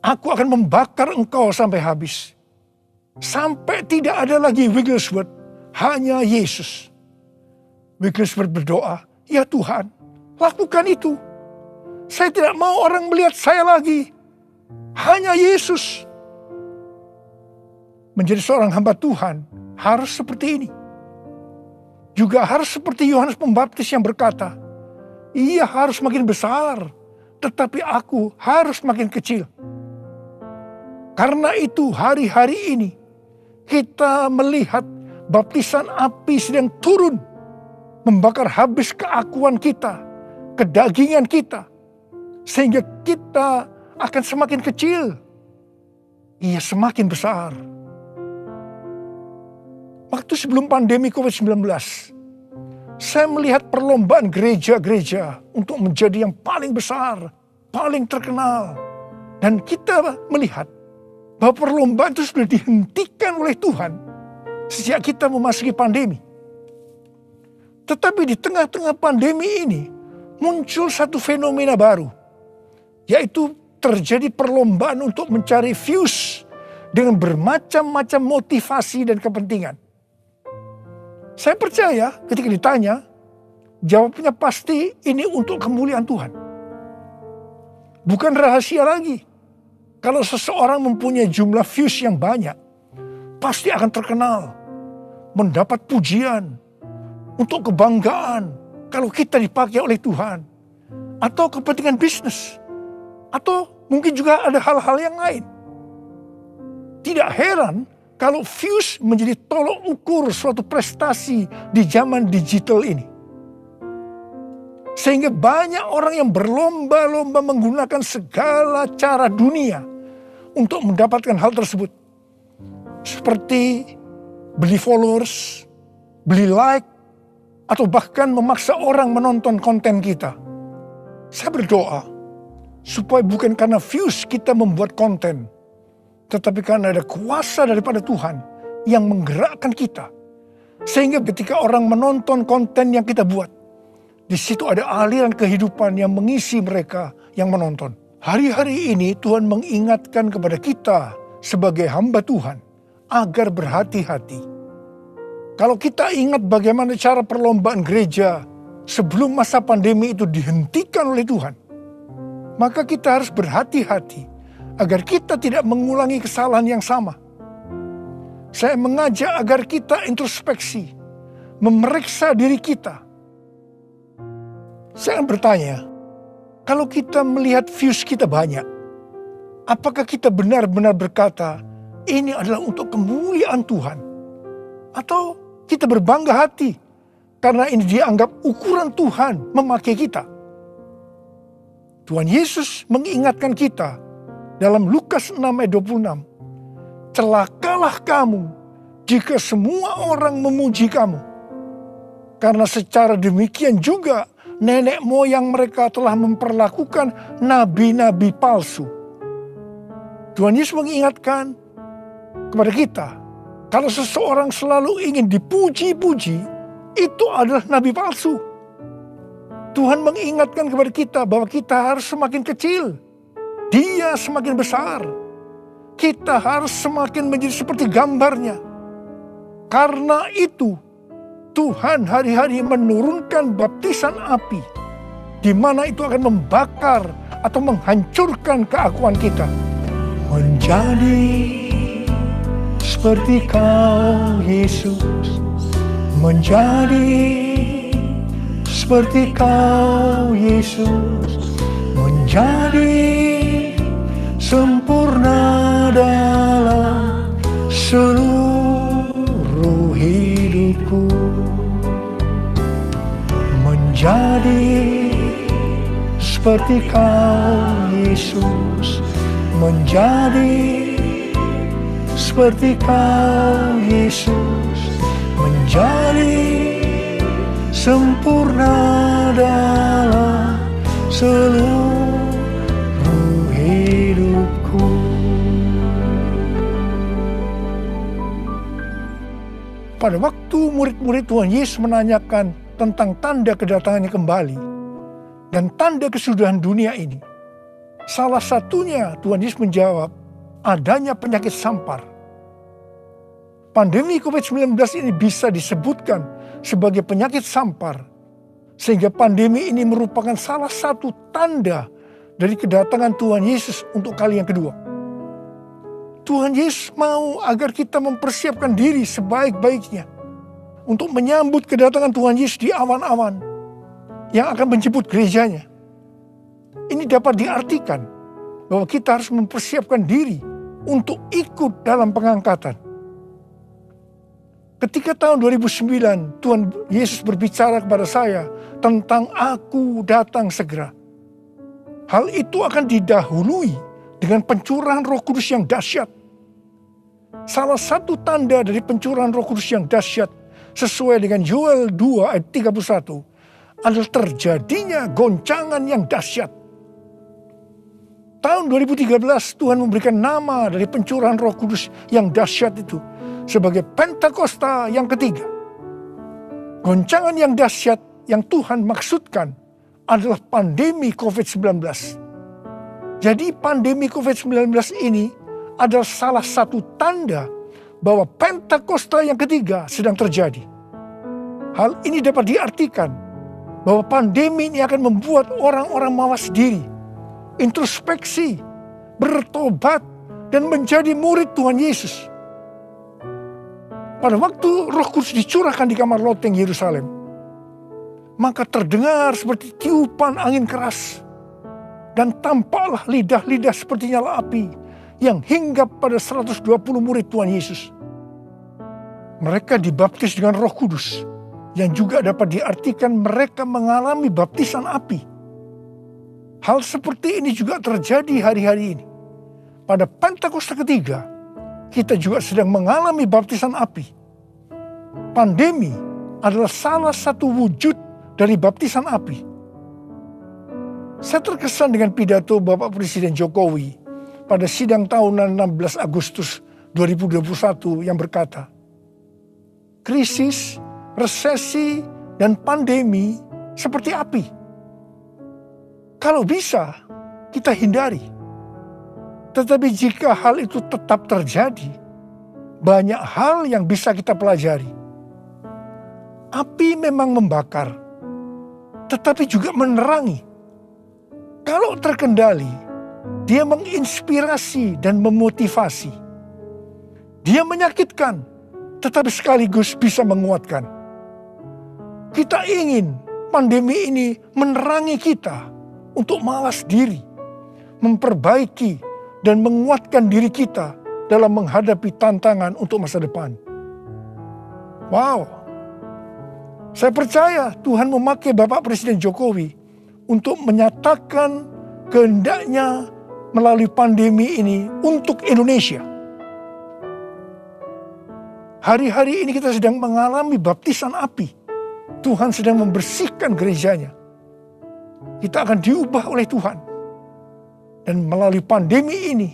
aku akan membakar engkau sampai habis. Sampai tidak ada lagi Wigglesworth, hanya Yesus. Wigglesworth berdoa, ya Tuhan, lakukan itu. Saya tidak mau orang melihat saya lagi. Hanya Yesus. Menjadi seorang hamba Tuhan harus seperti ini. Juga harus seperti Yohanes Pembaptis yang berkata, ia harus makin besar, tetapi aku harus makin kecil. Karena itu hari-hari ini kita melihat baptisan api sedang turun, membakar habis keakuan kita, kedagingan kita, sehingga kita akan semakin kecil. Ia semakin besar. Waktu sebelum pandemi COVID-19, saya melihat perlombaan gereja-gereja untuk menjadi yang paling besar, paling terkenal. Dan kita melihat bahwa perlombaan itu sudah dihentikan oleh Tuhan sejak kita memasuki pandemi. Tetapi di tengah-tengah pandemi ini muncul satu fenomena baru, yaitu terjadi perlombaan untuk mencari views dengan bermacam-macam motivasi dan kepentingan. Saya percaya ketika ditanya, jawabnya pasti ini untuk kemuliaan Tuhan. Bukan rahasia lagi. Kalau seseorang mempunyai jumlah views yang banyak, pasti akan terkenal, mendapat pujian, untuk kebanggaan kalau kita dipakai oleh Tuhan, atau kepentingan bisnis, atau mungkin juga ada hal-hal yang lain. Tidak heran kalau views menjadi tolok ukur suatu prestasi di zaman digital ini. Sehingga banyak orang yang berlomba-lomba menggunakan segala cara dunia untuk mendapatkan hal tersebut. Seperti beli followers, beli like, atau bahkan memaksa orang menonton konten kita. Saya berdoa supaya bukan karena views kita membuat konten, tetapi karena ada kuasa daripada Tuhan yang menggerakkan kita. Sehingga ketika orang menonton konten yang kita buat, di situ ada aliran kehidupan yang mengisi mereka yang menonton. Hari-hari ini Tuhan mengingatkan kepada kita sebagai hamba Tuhan agar berhati-hati. Kalau kita ingat bagaimana cara perlombaan gereja sebelum masa pandemi itu dihentikan oleh Tuhan, maka kita harus berhati-hati agar kita tidak mengulangi kesalahan yang sama. Saya mengajak agar kita introspeksi, memeriksa diri kita. Saya bertanya, kalau kita melihat views kita banyak, apakah kita benar-benar berkata, ini adalah untuk kemuliaan Tuhan? Atau kita berbangga hati karena ini dianggap ukuran Tuhan memakai kita? Tuhan Yesus mengingatkan kita dalam Lukas 6 ayat 26. Celakalah kamu jika semua orang memuji kamu. Karena secara demikian juga nenek moyang mereka telah memperlakukan nabi-nabi palsu. Tuhan Yesus mengingatkan kepada kita, kalau seseorang selalu ingin dipuji-puji, itu adalah nabi palsu. Tuhan mengingatkan kepada kita bahwa kita harus semakin kecil, Dia semakin besar. Kita harus semakin menjadi seperti gambarnya. Karena itu, Tuhan hari-hari menurunkan baptisan api, di mana itu akan membakar atau menghancurkan keakuan kita. Menjadi seperti Kau, Yesus. Menjadi seperti Kau, Yesus. Menjadi sempurna dalam seluruh hidupku. Menjadi seperti Kau, Yesus. Menjadi seperti Kau, Yesus. Menjadi sempurna dalam seluruh hidupku. Pada waktu murid-murid Tuhan Yesus menanyakan tentang tanda kedatangannya kembali dan tanda kesudahan dunia ini, salah satunya Tuhan Yesus menjawab, adanya penyakit sampar. Pandemi COVID-19 ini bisa disebutkan sebagai penyakit sampar, sehingga pandemi ini merupakan salah satu tanda dari kedatangan Tuhan Yesus untuk kali yang kedua. Tuhan Yesus mau agar kita mempersiapkan diri sebaik-baiknya untuk menyambut kedatangan Tuhan Yesus di awan-awan yang akan menjemput gerejanya. Ini dapat diartikan bahwa kita harus mempersiapkan diri untuk ikut dalam pengangkatan. Ketika tahun 2009 Tuhan Yesus berbicara kepada saya tentang aku datang segera, hal itu akan didahului dengan pencurahan Roh Kudus yang dahsyat. Salah satu tanda dari pencurahan Roh Kudus yang dahsyat sesuai dengan Yoel 2 ayat 31 adalah terjadinya goncangan yang dahsyat. Tahun 2013 Tuhan memberikan nama dari pencurahan Roh Kudus yang dahsyat itu sebagai Pentakosta yang ketiga. Goncangan yang dahsyat yang Tuhan maksudkan adalah pandemi COVID-19. Jadi pandemi COVID-19 ini adalah salah satu tanda bahwa Pentakosta yang ketiga sedang terjadi. Hal ini dapat diartikan bahwa pandemi ini akan membuat orang-orang mawas diri, introspeksi, bertobat, dan menjadi murid Tuhan Yesus. Pada waktu Roh Kudus dicurahkan di kamar loteng Yerusalem, maka terdengar seperti tiupan angin keras, dan tampaklah lidah-lidah seperti nyala api yang hinggap pada 120 murid Tuhan Yesus. Mereka dibaptis dengan Roh Kudus, yang juga dapat diartikan mereka mengalami baptisan api. Hal seperti ini juga terjadi hari-hari ini. Pada Pentakosta ketiga, kita juga sedang mengalami baptisan api. Pandemi adalah salah satu wujud dari baptisan api. Saya terkesan dengan pidato Bapak Presiden Jokowi pada sidang tahunan 16 Agustus 2021 yang berkata, krisis, resesi, dan pandemi seperti api. Kalau bisa, kita hindari. Tetapi jika hal itu tetap terjadi, banyak hal yang bisa kita pelajari. Api memang membakar, tetapi juga menerangi. Kalau terkendali, dia menginspirasi dan memotivasi. Dia menyakitkan, tetapi sekaligus bisa menguatkan. Kita ingin pandemi ini menerangi kita untuk malas diri, memperbaiki dan menguatkan diri kita dalam menghadapi tantangan untuk masa depan. Wow, saya percaya Tuhan memakai Bapak Presiden Jokowi untuk menyatakan kehendaknya melalui pandemi ini untuk Indonesia. Hari-hari ini kita sedang mengalami baptisan api. Tuhan sedang membersihkan gerejanya. Kita akan diubah oleh Tuhan. Dan melalui pandemi ini,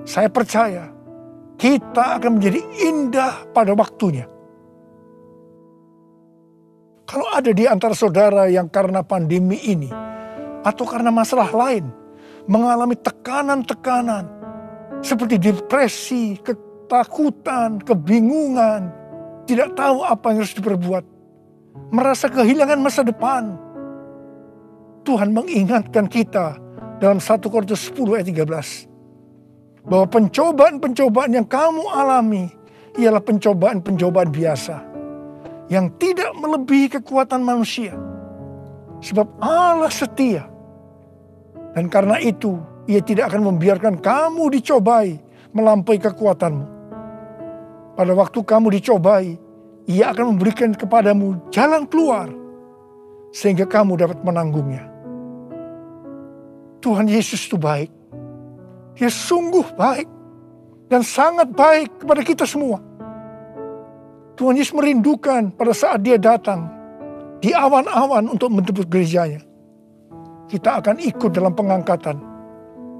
saya percaya kita akan menjadi indah pada waktunya. Kalau ada di antara saudara yang karena pandemi ini atau karena masalah lain mengalami tekanan-tekanan seperti depresi, ketakutan, kebingungan, tidak tahu apa yang harus diperbuat, merasa kehilangan masa depan, Tuhan mengingatkan kita dalam 1 Korintus 10 ayat 13 bahwa pencobaan-pencobaan yang kamu alami ialah pencobaan-pencobaan biasa yang tidak melebihi kekuatan manusia. Sebab Allah setia. Dan karena itu, Ia tidak akan membiarkan kamu dicobai melampaui kekuatanmu. Pada waktu kamu dicobai, Ia akan memberikan kepadamu jalan keluar, sehingga kamu dapat menanggungnya. Tuhan Yesus itu baik. Dia sungguh baik. Dan sangat baik kepada kita semua. Tuhan Yesus merindukan pada saat dia datang di awan-awan untuk menjemput gerejanya. Kita akan ikut dalam pengangkatan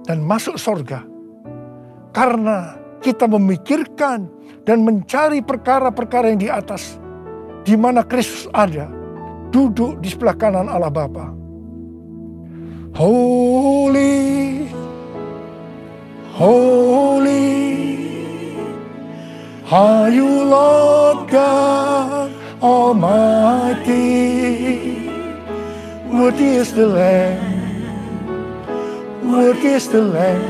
dan masuk surga. Karena kita memikirkan dan mencari perkara-perkara yang di atas, di mana Kristus ada, duduk di sebelah kanan Allah Bapa. Holy, holy, are you Lord God Almighty? Worthy is the Lamb, worthy is the Lamb.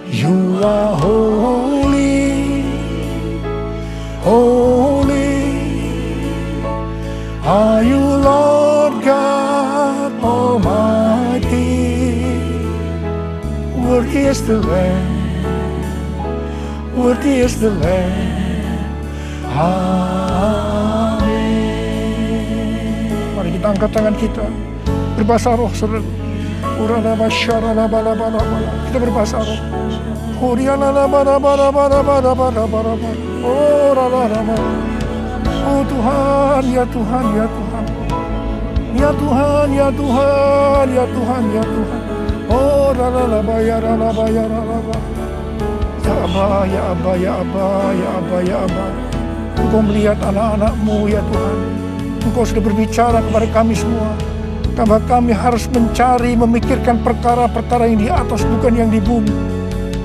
You are holy, holy, are you Lord God Almighty? Worthy is the Lamb, worthy is the Lamb. Amin. Mari kita angkat tangan kita, berbahasa roh, saudara. Kita berbahasa roh. Oh Tuhan, ya Tuhan, ya Tuhan, ya Tuhan, ya Tuhan, ya Tuhan, ya Tuhan. Oh ya Abba, ya Abba, ya Abba, ya Abba, ya Abba, ya Abba. Engkau melihat anak-anak-Mu ya Tuhan. Engkau sudah berbicara kepada kami semua. Bahwa kami harus mencari, memikirkan perkara-perkara yang di atas, bukan yang di bumi.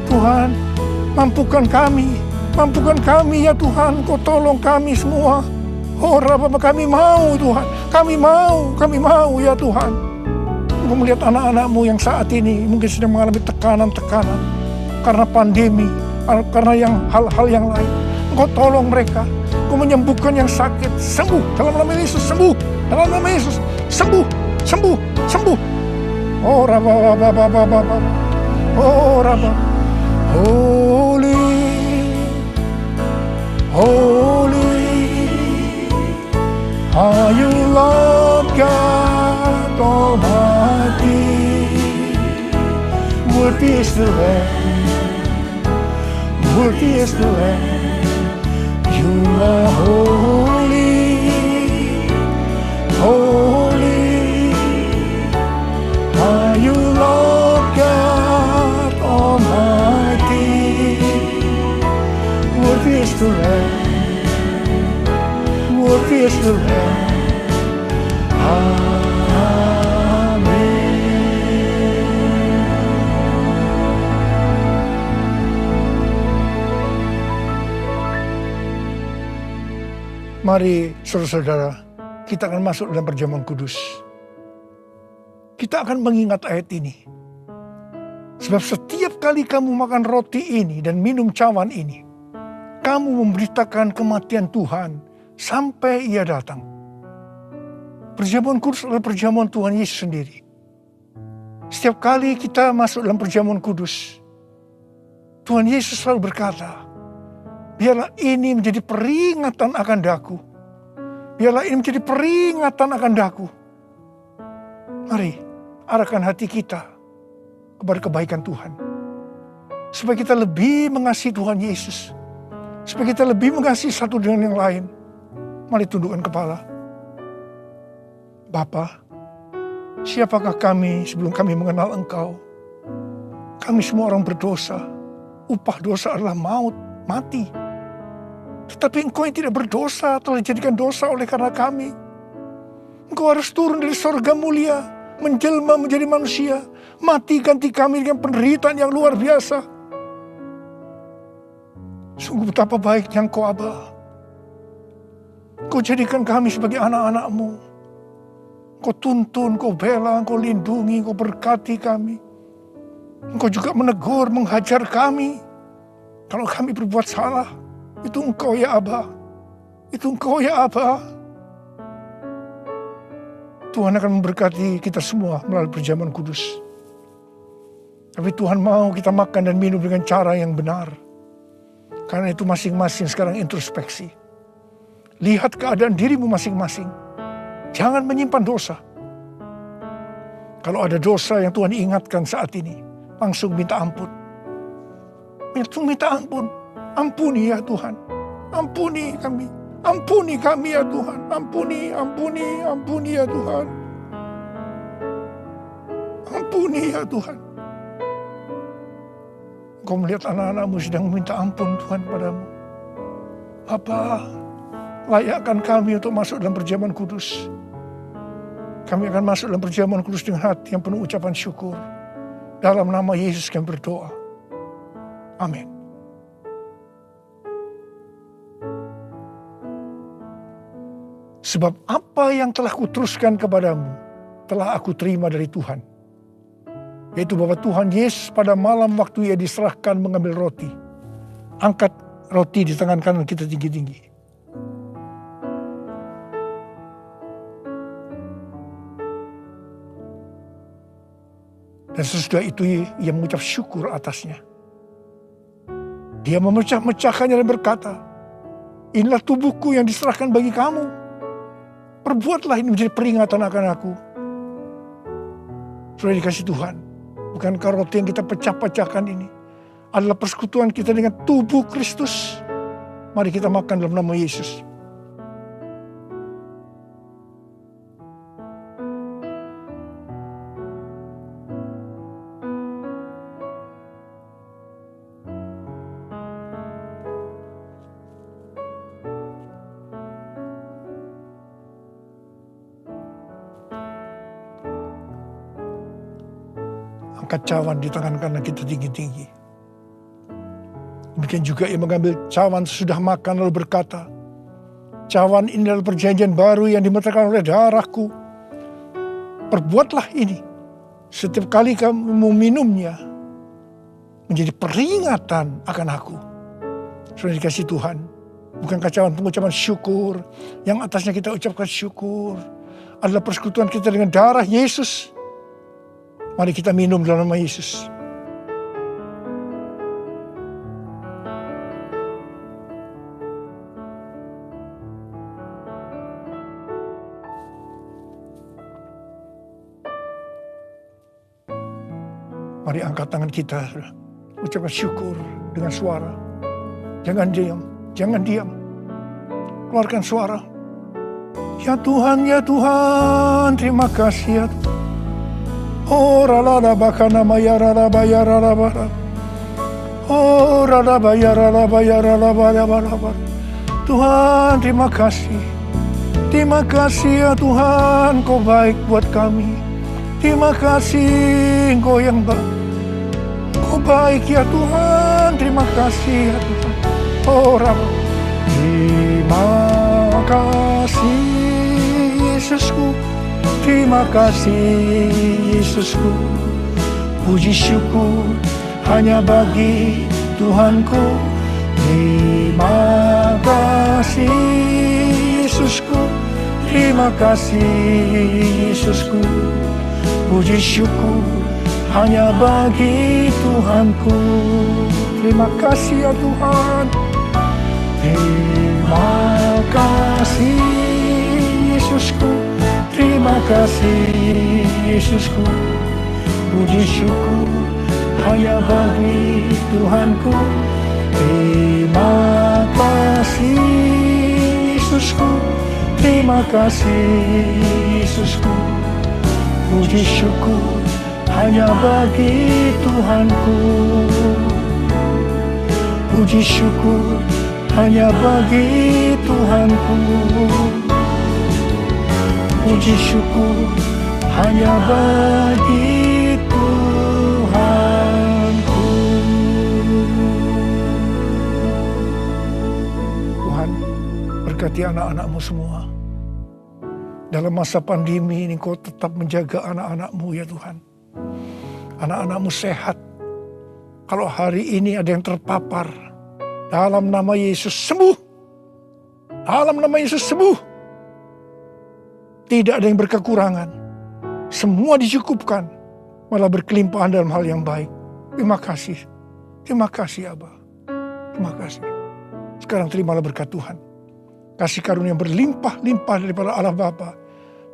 Tuhan, mampukan kami ya Tuhan. Kau tolong kami semua. Oh Rabbah, kami mau Tuhan. Kami mau ya Tuhan. Engkau melihat anak-anak-Mu yang saat ini mungkin sedang mengalami tekanan-tekanan. Karena pandemi, karena yang hal-hal yang lain. Engkau tolong mereka. Engkau menyembuhkan yang sakit. Sembuh dalam nama Yesus, sembuh. Dalam nama Yesus, sembuh. Sembuh, sembuh. Oh Rabbah, oh Rabbah. Holy, holy, are you Lord God Almighty? Worthy is the Lamb, worthy is the Lamb. You are holy, holy, Tuhan. Mari saudara-saudara, kita akan masuk dalam perjamuan kudus. Kita akan mengingat ayat ini. Sebab setiap kali kamu makan roti ini dan minum cawan ini, kamu memberitakan kematian Tuhan sampai Ia datang. Perjamuan kudus adalah perjamuan Tuhan Yesus sendiri. Setiap kali kita masuk dalam perjamuan kudus, Tuhan Yesus selalu berkata, biarlah ini menjadi peringatan akan daku. Biarlah ini menjadi peringatan akan daku. Mari, arahkan hati kita kepada kebaikan Tuhan. Supaya kita lebih mengasihi Tuhan Yesus. Supaya kita lebih mengasihi satu dengan yang lain. Mari tundukkan kepala. Bapa, siapakah kami sebelum kami mengenal Engkau? Kami semua orang berdosa. Upah dosa adalah maut, mati. Tetapi Engkau yang tidak berdosa telah dijadikan dosa oleh karena kami. Engkau harus turun dari sorga mulia, menjelma menjadi manusia, mati ganti kami dengan penderitaan yang luar biasa. Sungguh betapa baiknya Engkau, Aba. Engkau jadikan kami sebagai anak-anak-Mu. Engkau tuntun, Engkau bela, Engkau lindungi, Engkau berkati kami. Engkau juga menegur, menghajar kami. Kalau kami berbuat salah, itu Engkau ya Aba. Itu Engkau ya Aba. Tuhan akan memberkati kita semua melalui perjamuan kudus. Tapi Tuhan mau kita makan dan minum dengan cara yang benar. Karena itu masing-masing sekarang introspeksi. Lihat keadaan dirimu masing-masing. Jangan menyimpan dosa. Kalau ada dosa yang Tuhan ingatkan saat ini, langsung minta ampun. Langsung minta ampun. Ampuni ya Tuhan. Ampuni kami. Ampuni kami ya Tuhan. Ampuni ya Tuhan. Ampuni ya Tuhan. Engkau melihat anak-anak-Mu sedang meminta ampun Tuhan padamu. Bapa, layakkan kami untuk masuk dalam perjamuan kudus. Kami akan masuk dalam perjamuan kudus dengan hati yang penuh ucapan syukur. Dalam nama Yesus kami berdoa. Amin. Sebab apa yang telah kuteruskan kepadamu, telah aku terima dari Tuhan. Yaitu bahwa Tuhan Yesus pada malam waktu Ia diserahkan mengambil roti. Angkat roti di tangan kanan kita tinggi-tinggi. Dan sesudah itu Ia mengucap syukur atasnya. Dia memecah-mecahkannya dan berkata, inilah tubuhku yang diserahkan bagi kamu. Perbuatlah ini menjadi peringatan akan aku. Sudah dikasih Tuhan. Bukankah roti yang kita pecah-pecahkan ini adalah persekutuan kita dengan tubuh Kristus? Mari kita makan dalam nama Yesus. Angkat cawan di tangan kanan kita tinggi-tinggi. Demikian juga Ia mengambil cawan sesudah makan lalu berkata, cawan ini adalah perjanjian baru yang dimeterkan oleh darahku. Perbuatlah ini setiap kali kamu meminumnya menjadi peringatan akan aku. Sudah dikasih Tuhan. Bukankah cawan pengucapan syukur yang atasnya kita ucapkan syukur adalah persekutuan kita dengan darah Yesus. Mari kita minum dalam nama Yesus. Mari angkat tangan kita, ucapkan syukur dengan suara. Jangan diam, jangan diam. Keluarkan suara. Ya Tuhan, terima kasih ya Tuhan. Oh rala bakana mayara bayara bara. Oh rala bayara bayara bara. Tuhan terima kasih. Terima kasih ya Tuhan, Kau baik buat kami. Terima kasih Engkau yang Kau baik ya Tuhan. Terima kasih ya Tuhan. Oh Rabb, terima kasih Yesusku. Terima kasih Yesusku. Puji syukur hanya bagi Tuhanku. Terima kasih Yesusku. Terima kasih Yesusku. Puji syukur hanya bagi Tuhanku. Terima kasih ya Tuhan. Terima kasih Yesusku. Terima kasih Yesusku. Puji syukur hanya bagi Tuhanku. Terima kasih Yesusku. Terima kasih Yesusku. Puji syukur hanya bagi Tuhanku. Puji syukur hanya bagi Tuhanku. Puji syukur hanya bagi Tuhanku. Tuhan, berkati anak-anak-Mu semua. Dalam masa pandemi ini Kau tetap menjaga anak-anak-Mu ya Tuhan. Anak-anak-Mu sehat. Kalau hari ini ada yang terpapar, dalam nama Yesus sembuh. Dalam nama Yesus sembuh. Tidak ada yang berkekurangan. Semua dicukupkan. Malah berkelimpahan dalam hal yang baik. Terima kasih. Terima kasih Abba. Terima kasih. Sekarang terimalah berkat Tuhan. Kasih karunia berlimpah-limpah daripada Allah Bapa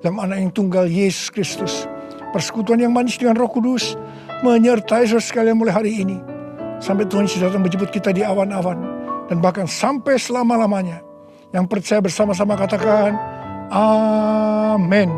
dalam anak yang tunggal Yesus Kristus. Persekutuan yang manis dengan Roh Kudus menyertai saudara sekalian mulai hari ini. Sampai Tuhan Yesus datang menjemput kita di awan-awan. Dan bahkan sampai selama-lamanya. Yang percaya bersama-sama katakan, Amin.